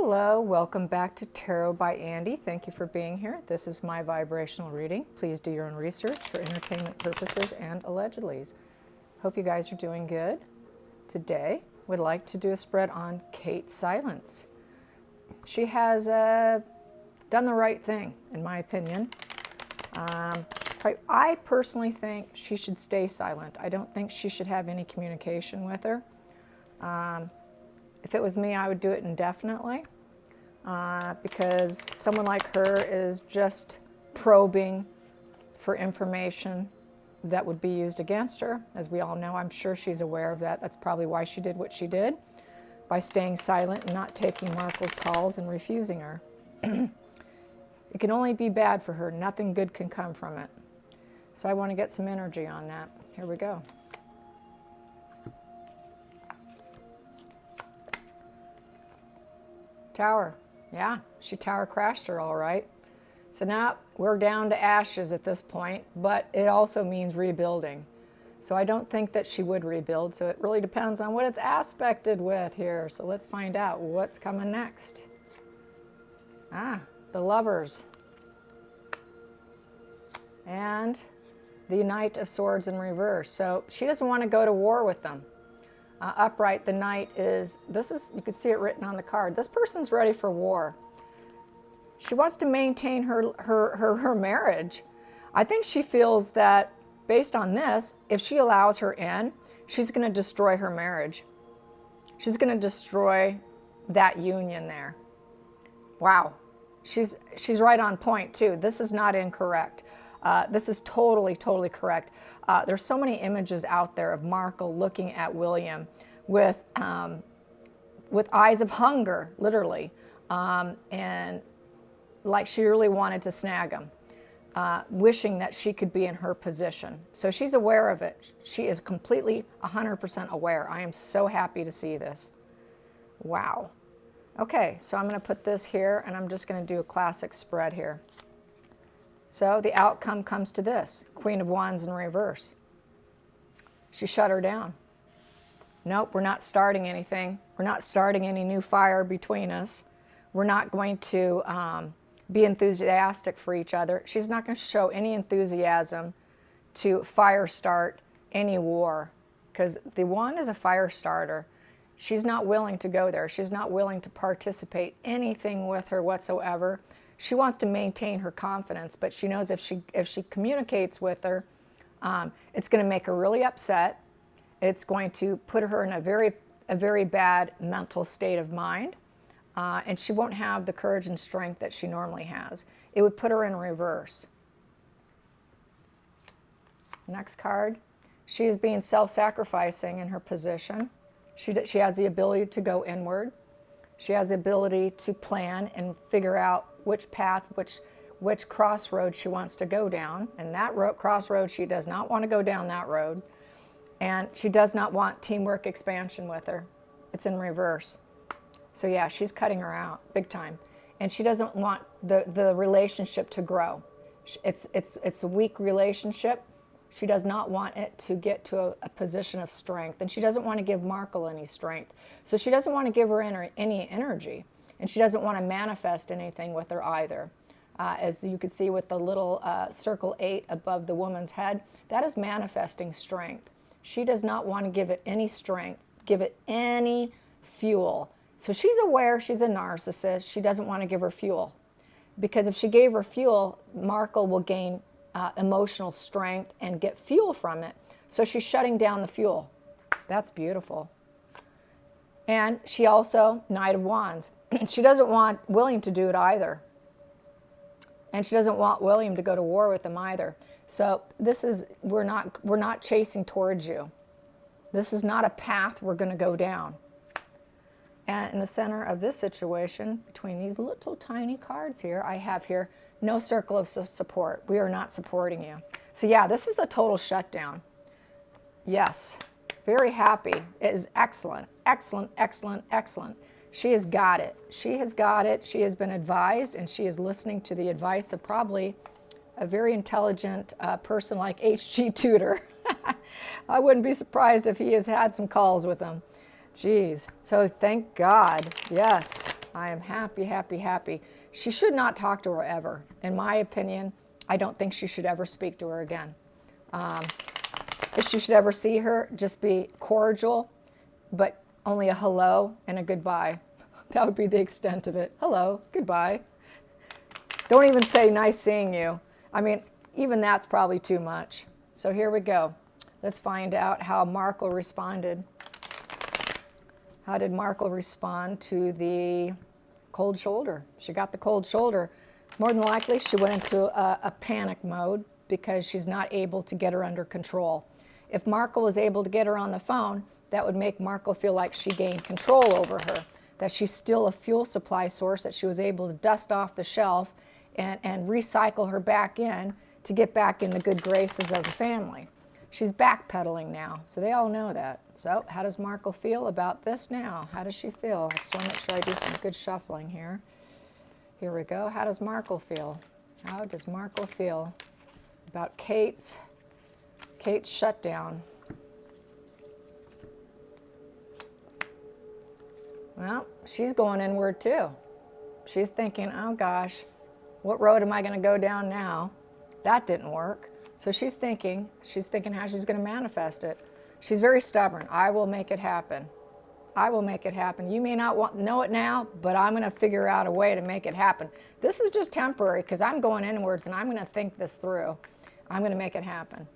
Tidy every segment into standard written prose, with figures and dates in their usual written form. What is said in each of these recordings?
Hello, welcome back to Tarot by Andy. Thank you for being here. This is my vibrational reading. Please do your own research for entertainment purposes and allegedlys. Hope you guys are doing good. Today, would like to do a spread on Kate's silence. She has done the right thing, in my opinion. I personally think she should stay silent. I don't think she should have any communication with her. If it was me, I would do it indefinitely because someone like her is just probing for information that would be used against her. As we all know, I'm sure she's aware of that. That's probably why she did what she did, by staying silent and not taking Markle's calls and refusing her. It can only be bad for her. Nothing good can come from it. So I want to get some energy on that. Here we go. Tower. Yeah, she tower crashed her all right. So now we're down to ashes at this point, but it also means rebuilding. So I don't think that she would rebuild, so it really depends on what it's aspected with here. So let's find out what's coming next. The Lovers. And the Knight of Swords in reverse. So she doesn't want to go to war with them. Upright, the Knight is, you can see it written on the card. This person's ready for war. She wants to maintain her marriage. I think she feels that based on this, if she allows her in, she's going to destroy her marriage. She's going to destroy that union there. Wow. She's right on point too. This is not incorrect. This is totally correct. There's so many images out there of Markle looking at William with eyes of hunger, literally, and like she really wanted to snag him, wishing that she could be in her position. So she's aware of it. She is completely 100% aware. I am so happy to see this. Wow. Okay, so I'm going to put this here, and I'm just going to do a classic spread here. So the outcome comes to this. Queen of Wands in reverse. She shut her down. Nope, we're not starting anything. We're not starting any new fire between us. We're not going to be enthusiastic for each other. She's not going to show any enthusiasm to fire start any war, because the Wand is a fire starter. She's not willing to go there. She's not willing to participate anything with her whatsoever. She wants to maintain her confidence, but she knows if she communicates with her, it's going to make her really upset. It's going to put her in a very bad mental state of mind, and she won't have the courage and strength that she normally has. It would put her in reverse. Next card. She is being self-sacrificing in her position. She has the ability to go inward. She has the ability to plan and figure out which path, which crossroad she wants to go down. And that crossroad, she does not want to go down that road. And she does not want teamwork expansion with her. It's in reverse. So yeah, she's cutting her out big time. And she doesn't want the relationship to grow. It's a weak relationship. She does not want it to get to a position of strength. And she doesn't want to give Markle any strength. So she doesn't want to give her any energy. And she doesn't want to manifest anything with her either. As you can see with the little circle 8 above the woman's head, that is manifesting strength. She does not want to give it any strength, give it any fuel. So she's aware she's a narcissist. She doesn't want to give her fuel. Because if she gave her fuel, Markle will gain emotional strength and get fuel from it. So she's shutting down the fuel. That's beautiful. And she also, Knight of Wands. She doesn't want William to do it either. And she doesn't want William to go to war with him either. So this is, we're not chasing towards you. This is not a path we're going to go down. And in the center of this situation, between these little tiny cards here, I have here, no circle of support. We are not supporting you. So yeah, this is a total shutdown. Yes, very happy. It is excellent, excellent, excellent, excellent. She has got it. She has got it. She has been advised, and she is listening to the advice of probably a very intelligent person like H.G. Tudor. I wouldn't be surprised if he has had some calls with him. Jeez. So thank God. Yes. I am happy, happy, happy. She should not talk to her ever. In my opinion, I don't think she should ever speak to her again. If she should ever see her, just be cordial, but only a hello and a goodbye. That would be the extent of it. Hello, goodbye. Don't even say nice seeing you. I mean, even that's probably too much. So here we go. Let's find out how Markle responded. How did Markle respond to the cold shoulder? She got the cold shoulder. More than likely, she went into a panic mode because she's not able to get her under control. If Markle was able to get her on the phone, that would make Markle feel like she gained control over her, that she's still a fuel supply source, that she was able to dust off the shelf and recycle her back in to get back in the good graces of the family. She's backpedaling now, so they all know that. So how does Markle feel about this now? How does she feel? I just want to make sure I do some good shuffling here. Here we go. How does Markle feel? How does Markle feel about Kate's shutdown? Well, she's going inward too. She's thinking, oh gosh, what road am I going to go down now? That didn't work. So she's thinking how she's going to manifest it. She's very stubborn. I will make it happen. I will make it happen. You may not know it now, but I'm going to figure out a way to make it happen. This is just temporary because I'm going inwards and I'm going to think this through. I'm going to make it happen.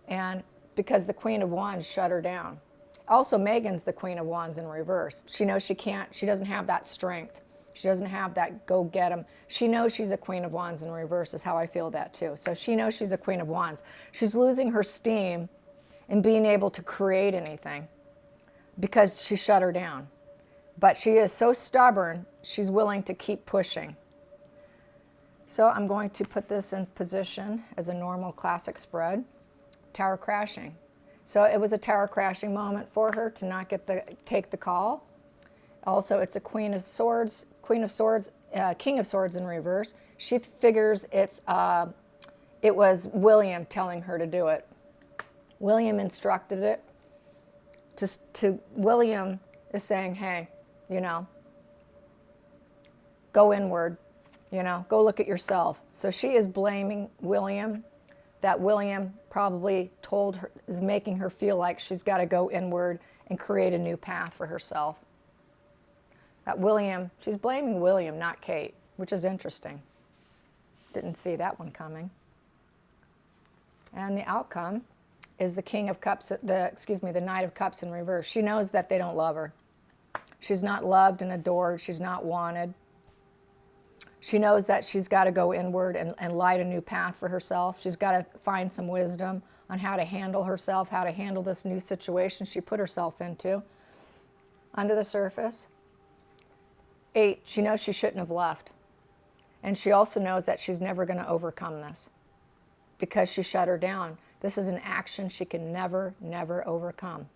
And because the Queen of Wands shut her down. Also, Meghans the Queen of Wands in reverse. She knows she doesn't have that strength. She doesn't have that go get 'em. She knows she's a Queen of Wands in reverse is how I feel that too. So she knows she's a Queen of Wands. She's losing her steam in being able to create anything because she shut her down. But she is so stubborn, she's willing to keep pushing. So I'm going to put this in position as a normal classic spread. Tower crashing. So it was a tower crashing moment for her to not take the call. Also, it's a King of Swords in reverse. She figures it was William telling her to do it. William instructed it. William is saying, hey, go inward, go look at yourself. So she is blaming William, that William probably told her, is making her feel like she's got to go inward and create a new path for herself. That William, she's blaming William, not Kate, which is interesting. Didn't see that one coming. And the outcome is the King of Cups, the Knight of Cups in reverse. She knows that they don't love her. She's not loved and adored. She's not wanted. She knows that she's got to go inward and light a new path for herself. She's got to find some wisdom on how to handle herself, how to handle this new situation she put herself into. Under the surface. 8, she knows she shouldn't have left. And she also knows that she's never going to overcome this because she shut her down. This is an action she can never, never overcome.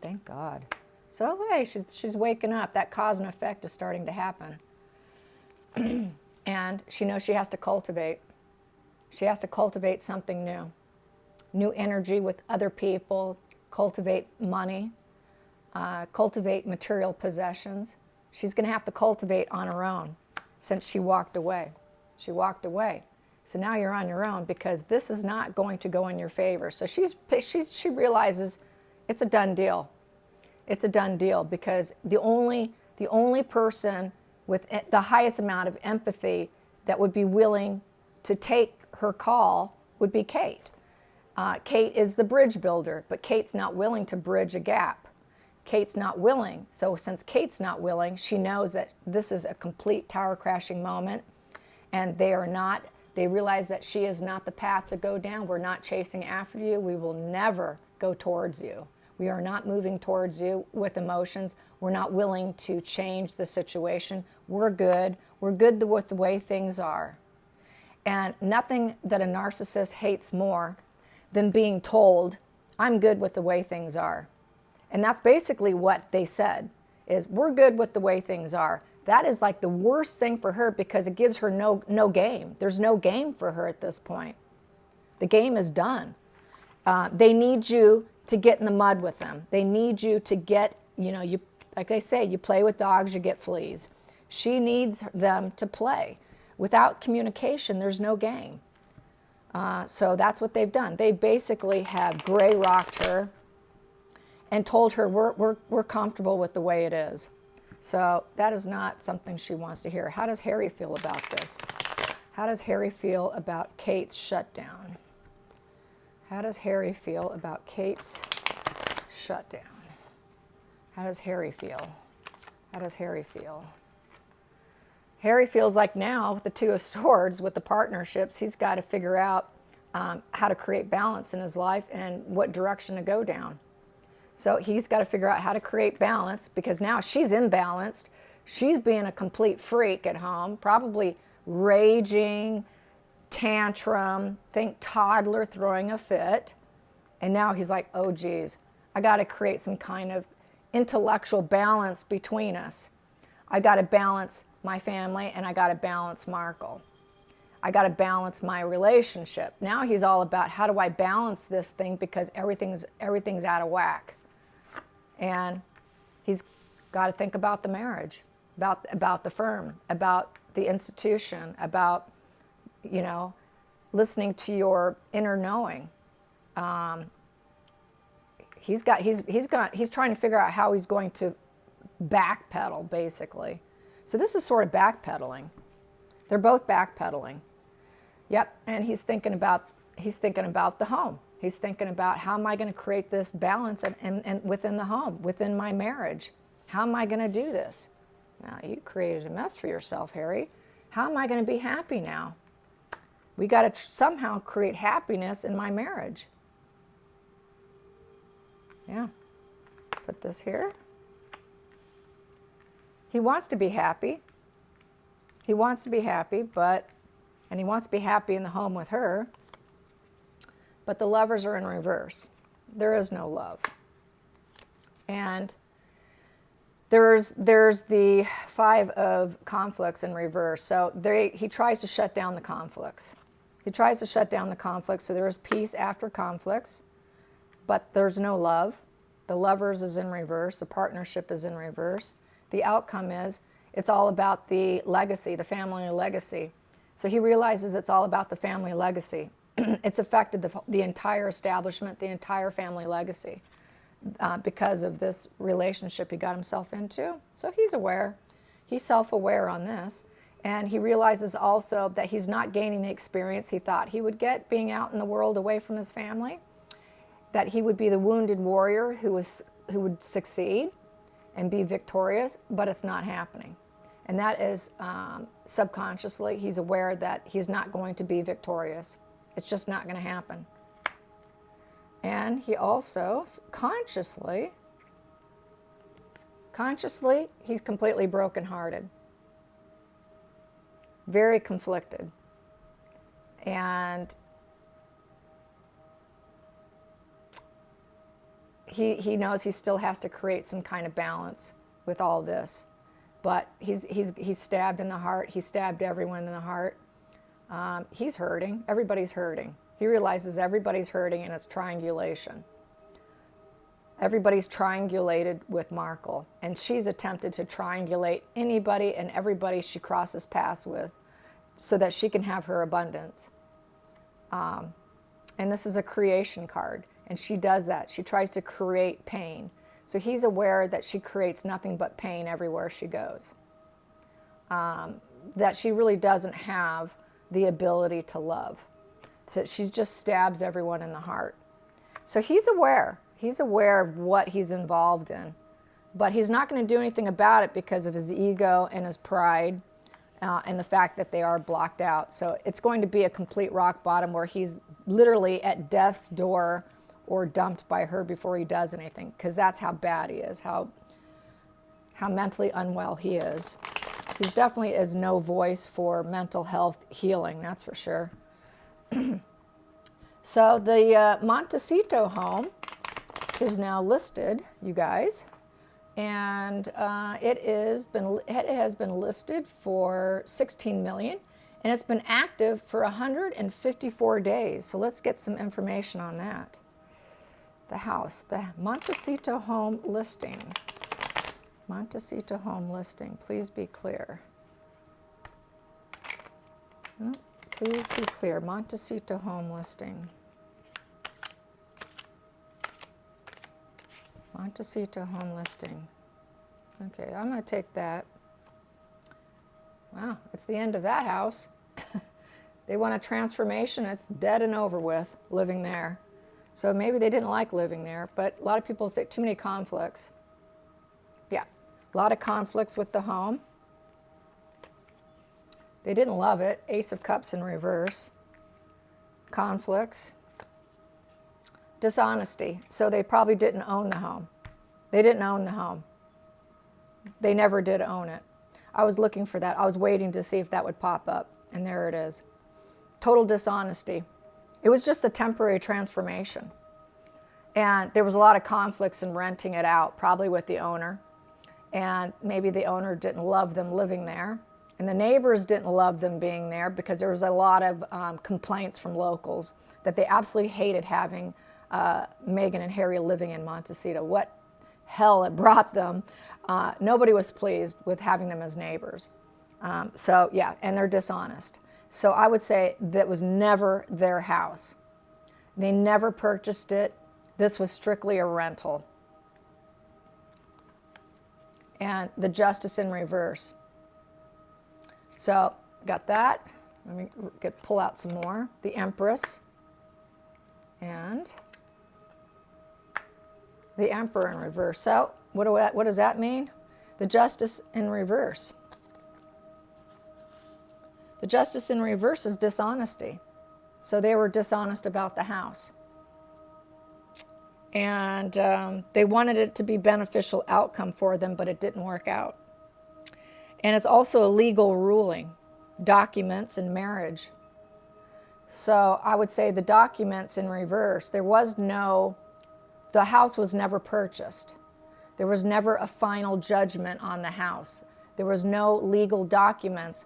Thank God. So, hey, she's waking up. That cause and effect is starting to happen. And she knows she has to cultivate. She has to cultivate something new. New energy with other people, cultivate money, cultivate material possessions. She's going to have to cultivate on her own since she walked away. She walked away. So now you're on your own because this is not going to go in your favor. So she realizes it's a done deal. It's a done deal because the only person with the highest amount of empathy that would be willing to take her call would be Kate. Kate is the bridge builder, but Kate's not willing to bridge a gap. Kate's not willing. So since Kate's not willing, she knows that this is a complete tower crashing moment, and they realize that she is not the path to go down. We're not chasing after you. We will never go towards you. We are not moving towards you with emotions. We're not willing to change the situation. We're good. We're good with the way things are. And nothing that a narcissist hates more than being told, I'm good with the way things are. And that's basically what they said, is we're good with the way things are. That is like the worst thing for her because it gives her no game. There's no game for her at this point. The game is done. They need you to get in the mud with them. They need you to get, like they say, you play with dogs, you get fleas. She needs them to play. Without communication, there's no game. So that's what they've done. They basically have gray rocked her and told her we're comfortable with the way it is. So that is not something she wants to hear. How does Harry feel about this? How does Harry feel about Kate's shutdown? How does Harry feel about Kate's shutdown? How does Harry feel? How does Harry feel? Harry feels like now, with the Two of Swords, with the partnerships, he's got to figure out how to create balance in his life and what direction to go down. So he's got to figure out how to create balance, because now she's imbalanced. She's being a complete freak at home, probably raging, tantrum, think toddler throwing a fit. And now he's like, oh geez, I got to create some kind of intellectual balance between us. I got to balance my family, and I got to balance Markle. I got to balance my relationship. Now he's all about, how do I balance this thing, because everything's out of whack. And he's got to think about the marriage, about the firm, about the institution, about, you know, listening to your inner knowing. He's trying to figure out how he's going to backpedal, basically. So this is sort of backpedaling. They're both backpedaling. Yep, and he's thinking about the home. He's thinking about, how am I going to create this balance and within the home, within my marriage? How am I going to do this? Now, you created a mess for yourself, Harry. How am I going to be happy now? We got to somehow create happiness in my marriage. Yeah, put this here. He wants to be happy. He wants to be happy, and he wants to be happy in the home with her. But the lovers are in reverse. There is no love. And there's the Five of Conflicts in reverse. So he tries to shut down the conflicts. He tries to shut down the conflicts, so there is peace after conflicts, but there's no love. The lovers is in reverse. The partnership is in reverse. The outcome is, it's all about the legacy, the family legacy. So he realizes it's all about the family legacy. It's affected the entire establishment, the entire family legacy, because of this relationship he got himself into. So he's aware. He's self-aware on this. And he realizes also that he's not gaining the experience he thought he would get being out in the world away from his family, that he would be the wounded warrior who would succeed and be victorious, but it's not happening. And that is subconsciously, he's aware that he's not going to be victorious. It's just not going to happen. And he also consciously, he's completely brokenhearted, very conflicted. And he knows he still has to create some kind of balance with all this. But he's stabbed in the heart. He stabbed everyone in the heart. He's hurting. Everybody's hurting. He realizes everybody's hurting, and it's triangulation. Everybody's triangulated with Markle, and she's attempted to triangulate anybody and everybody she crosses paths with so that she can have her abundance. And this is a creation card, and she does that. She tries to create pain. So he's aware that she creates nothing but pain everywhere she goes. That she really doesn't have the ability to love. So she just stabs everyone in the heart. So he's aware. He's aware of what he's involved in. But he's not going to do anything about it because of his ego and his pride and the fact that they are blocked out. So it's going to be a complete rock bottom where he's literally at death's door or dumped by her before he does anything, because that's how bad he is, how mentally unwell he is. He definitely is no voice for mental health healing, that's for sure. So the Montecito home is now listed, you guys, and it has been listed for $16 million, and it's been active for 154 days. So let's get some information on that. The house, the Montecito home listing. Montecito home listing. Please be clear. Oh, please be clear. Montecito home listing. Montecito home listing. Okay, I'm going to take that. Wow, it's the end of that house. They want a transformation. It's dead and over with living there. So maybe they didn't like living there, but a lot of people say too many conflicts. Yeah, a lot of conflicts with the home. They didn't love it. Ace of Cups in reverse. Conflicts. Dishonesty. So they probably didn't own the home. They didn't own the home. They never did own it. I was looking for that. I was waiting to see if that would pop up, and there it is. Total dishonesty. It was just a temporary transformation. And there was a lot of conflicts in renting it out, probably with the owner. And maybe the owner didn't love them living there. And the neighbors didn't love them being there because there was a lot of complaints from locals that they absolutely hated having Meghan and Harry living in Montecito. What hell it brought them. Nobody was pleased with having them as neighbors. So yeah, and they're dishonest. So I would say that was never their house. They never purchased it. This was strictly a rental. And the Justice in reverse. So got that. Let me pull out some more. The Empress. And the Emperor in reverse. So what does that mean? The Justice in reverse. The Justice in reverse is dishonesty. So they were dishonest about the house. And they wanted it to be beneficial outcome for them, but it didn't work out. And it's also a legal ruling, documents and marriage. So I would say the documents in reverse, the house was never purchased. There was never a final judgment on the house. There was no legal documents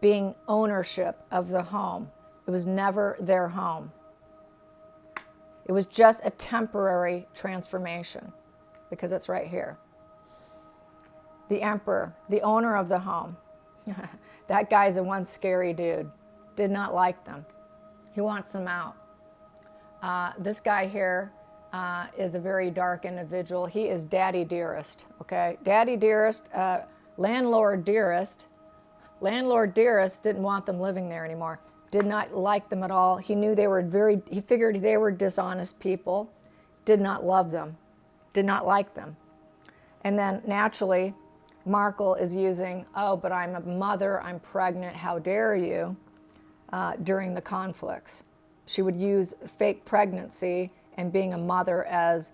being ownership of the home. It was never their home. It was just a temporary transformation because it's right here. The Emperor, the owner of the home. That guy's one scary dude. Did not like them. He wants them out. This guy here is a very dark individual. He is Daddy Dearest, okay? Daddy Dearest, Landlord Dearest. Landlord Dearest didn't want them living there anymore. Did not like them at all. He knew he figured they were dishonest people. Did not love them. Did not like them. And then naturally, Markle is using, oh, but I'm a mother, I'm pregnant, how dare you, during the conflicts. She would use fake pregnancy and being a mother as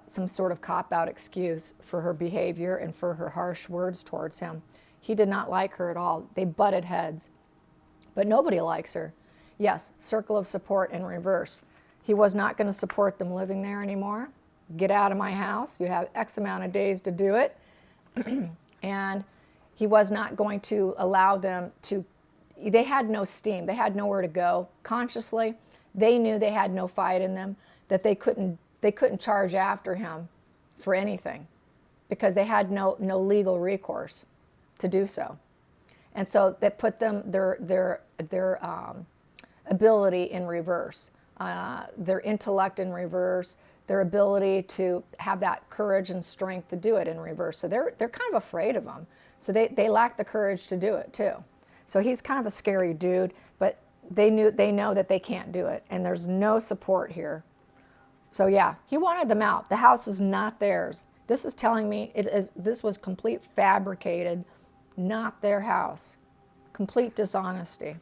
some sort of cop-out excuse for her behavior and for her harsh words towards him. He did not like her at all. They butted heads. But nobody likes her. Yes, circle of support in reverse. He was not going to support them living there anymore. Get out of my house. You have X amount of days to do it. And he was not going to allow them to, they had no steam. They had nowhere to go. Consciously, they knew they had no fight in them, that they couldn't charge after him for anything because they had no legal recourse to do so. And so that put them their ability in reverse, their intellect in reverse, their ability to have that courage and strength to do it in reverse. So they're kind of afraid of him. So they lack the courage to do it too. So he's kind of a scary dude, but they know that they can't do it, and there's no support here. So yeah, he wanted them out. The house is not theirs. This is telling me this was complete fabricated, not their house. Complete dishonesty.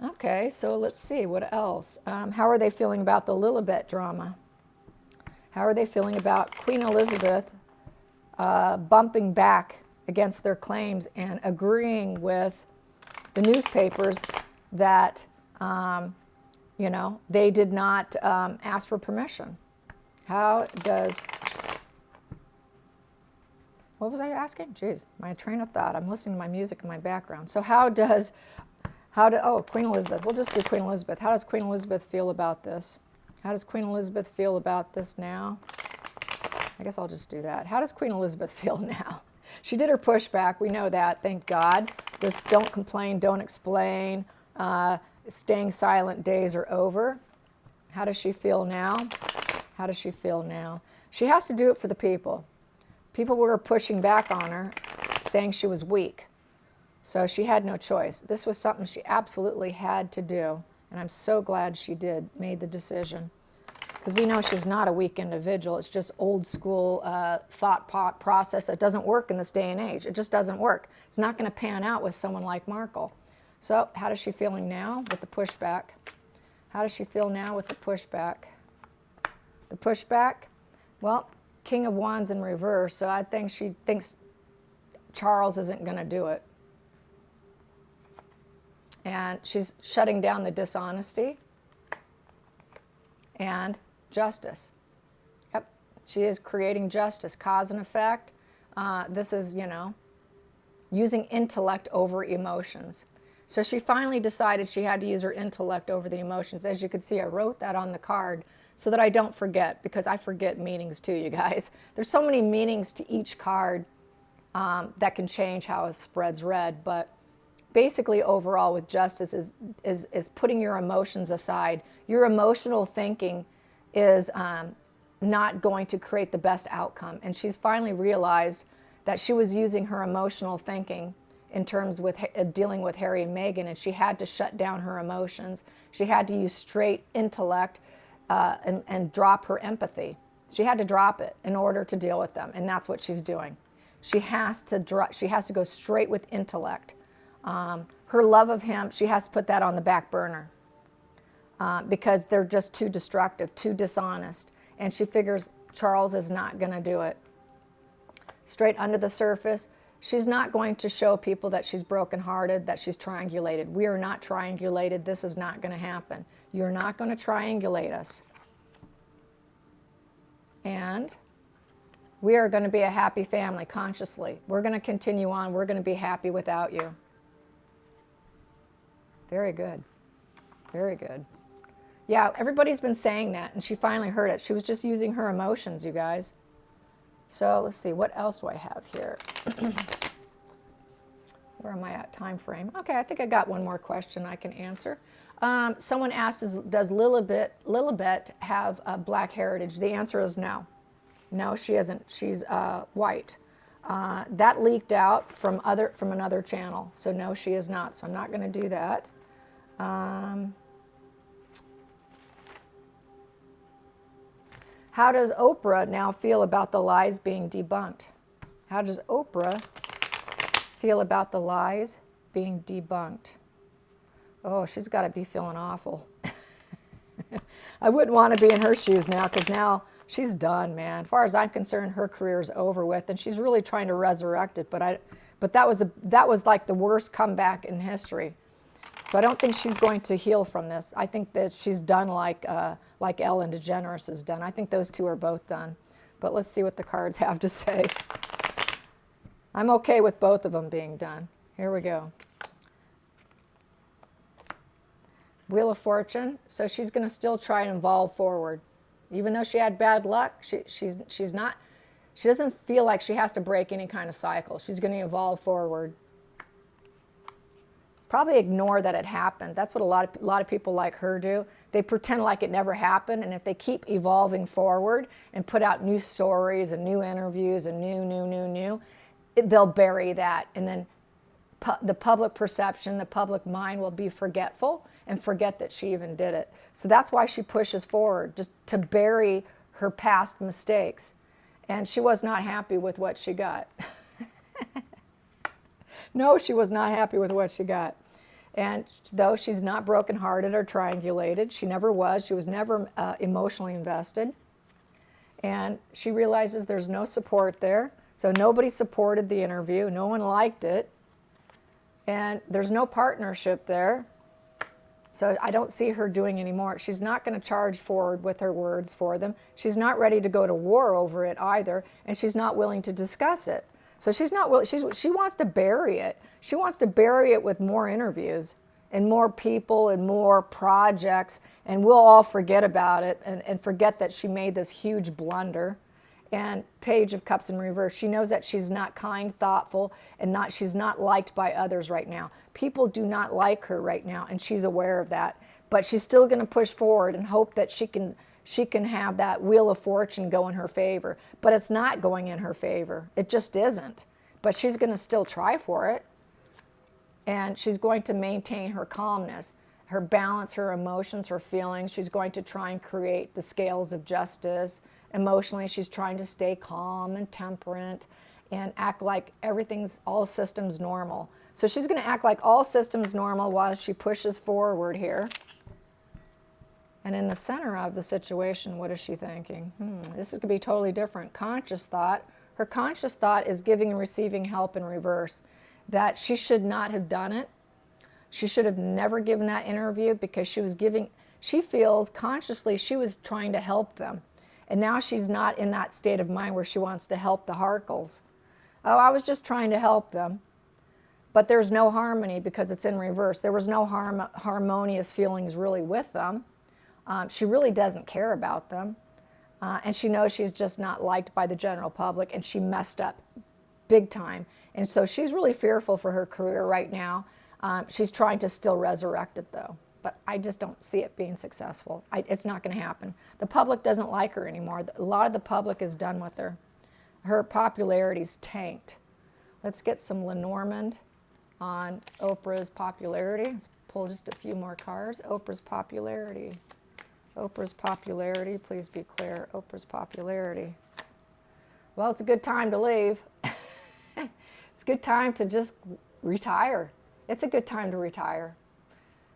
Okay, so let's see, what else? How are they feeling about the Lilibet drama? How are they feeling about Queen Elizabeth bumping back against their claims and agreeing with the newspapers that, they did not ask for permission? How does... What was I asking? Jeez, my train of thought. I'm listening to my music in my background. So Queen Elizabeth. We'll just do Queen Elizabeth. How does Queen Elizabeth feel about this? How does Queen Elizabeth feel about this now? I guess I'll just do that. How does Queen Elizabeth feel now? She did her pushback. We know that. Thank God. This don't complain, don't explain, staying silent days are over. How does she feel now? How does she feel now? She has to do it for the people. People were pushing back on her, saying she was weak. So she had no choice. This was something she absolutely had to do. And I'm so glad she made the decision. Because we know she's not a weak individual. It's just old school thought process that doesn't work in this day and age. It just doesn't work. It's not going to pan out with someone like Markle. So how does she feeling now with the pushback? How does she feel now with the pushback? The pushback? Well, King of Wands in reverse. So I think she thinks Charles isn't going to do it. And she's shutting down the dishonesty and justice. Yep, she is creating justice, cause and effect. This is, using intellect over emotions. So she finally decided she had to use her intellect over the emotions. As you can see, I wrote that on the card so that I don't forget, because I forget meanings too, you guys. There's so many meanings to each card that can change how a spread's read, but basically overall with justice is putting your emotions aside. Your emotional thinking is not going to create the best outcome. And she's finally realized that she was using her emotional thinking in terms with dealing with Harry and Meghan, and she had to shut down her emotions. She had to use straight intellect and drop her empathy. She had to drop it in order to deal with them, and that's what she's doing. She has to go straight with intellect. Her love of him, she has to put that on the back burner because they're just too destructive, too dishonest, and she figures Charles is not going to do it. Straight under the surface, she's not going to show people that she's brokenhearted, that she's triangulated. We are not triangulated. This is not going to happen. You're not going to triangulate us. And we are going to be a happy family consciously. We're going to continue on. We're going to be happy without you. Very good. Very good. Yeah, everybody's been saying that, and she finally heard it. She was just using her emotions, you guys. So let's see, what else do I have here? Where am I at time frame? Okay, I think I got one more question I can answer. Someone asked, does Lilibet have a black heritage? The answer is no. No, she isn't. She's white. That leaked out from another channel. So no, she is not. So I'm not going to do that. How does Oprah now feel about the lies being debunked? How does Oprah feel about the lies being debunked? Oh, she's got to be feeling awful. I wouldn't want to be in her shoes now, because now she's done, man. As far as I'm concerned, her career is over with, and she's really trying to resurrect it. But that was like the worst comeback in history. So I don't think she's going to heal from this. I think that she's done like Ellen DeGeneres has done. I think those two are both done. But let's see what the cards have to say. I'm okay with both of them being done. Here we go. Wheel of Fortune. So she's going to still try and evolve forward. Even though she had bad luck, she doesn't feel like she has to break any kind of cycle. She's going to evolve forward. Probably ignore that it happened. That's what a lot of people like her do. They pretend like it never happened, and if they keep evolving forward and put out new stories and new interviews and new, they'll bury that, and then the public perception, the public mind will be forgetful and forget that she even did it. So that's why she pushes forward, just to bury her past mistakes. And she was not happy with what she got. No, she was not happy with what she got. And though she's not brokenhearted or triangulated, she never was. She was never emotionally invested. And she realizes there's no support there. So nobody supported the interview. No one liked it. And there's no partnership there. So I don't see her doing any more. She's not going to charge forward with her words for them. She's not ready to go to war over it either. And she's not willing to discuss it. So she's not willing. She wants to bury it. She wants to bury it with more interviews and more people and more projects, and we'll all forget about it and forget that she made this huge blunder. And Page of Cups in reverse. She knows that she's not kind, thoughtful, and she's not liked by others right now. People do not like her right now, and she's aware of that. But she's still going to push forward and hope that she can have that wheel of fortune go in her favor. But it's not going in her favor. It just isn't. But she's going to still try for it. And she's going to maintain her calmness, her balance, her emotions, her feelings. She's going to try and create the scales of justice. Emotionally, she's trying to stay calm and temperate and act like everything's, all systems normal. So she's going to act like all systems normal while she pushes forward here. And in the center of the situation, what is she thinking? This is going to be totally different. Conscious thought. Her conscious thought is giving and receiving help in reverse. That she should not have done it. She should have never given that interview because she feels consciously she was trying to help them. And now she's not in that state of mind where she wants to help the Harkles. Oh, I was just trying to help them. But there's no harmony because it's in reverse. There was no harmonious feelings really with them. She really doesn't care about them. And she knows she's just not liked by the general public, and she messed up big time. And so she's really fearful for her career right now. She's trying to still resurrect it, though. But I just don't see it being successful. It's not going to happen. The public doesn't like her anymore. A lot of the public is done with her. Her popularity's tanked. Let's get some Lenormand on Oprah's popularity. Let's pull just a few more cards. Oprah's popularity. Oprah's popularity. Please be clear. Oprah's popularity. Well, it's a good time to leave. It's a good time to just retire. It's a good time to retire.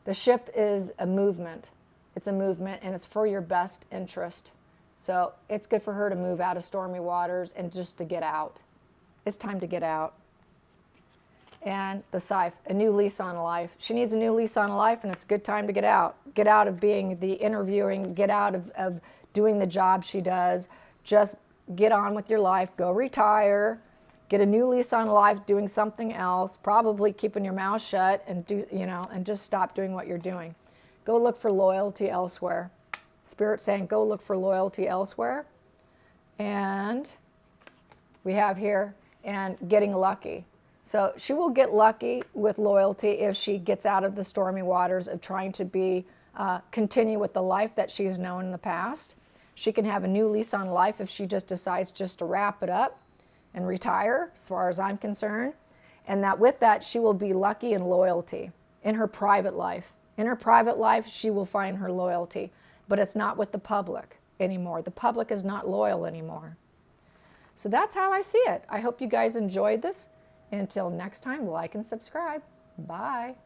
The ship is a movement. It's a movement, and it's for your best interest. So it's good for her to move out of stormy waters and just to get out. It's time to get out. And the Scythe, a new lease on life. She needs a new lease on life, and it's a good time to get out. Get out of being the interviewing. Get out of doing the job she does. Just get on with your life. Go retire. Get a new lease on life, doing something else, probably keeping your mouth shut and and just stop doing what you're doing. Go look for loyalty elsewhere. Spirit saying, go look for loyalty elsewhere. And we have here, and getting lucky. So she will get lucky with loyalty if she gets out of the stormy waters of trying to continue with the life that she's known in the past. She can have a new lease on life if she just decides just to wrap it up and retire, as far as I'm concerned. And that with that, she will be lucky in loyalty in her private life. In her private life, she will find her loyalty, but it's not with the public anymore. The public is not loyal anymore. So that's how I see it. I hope you guys enjoyed this. Until next time, like and subscribe. Bye.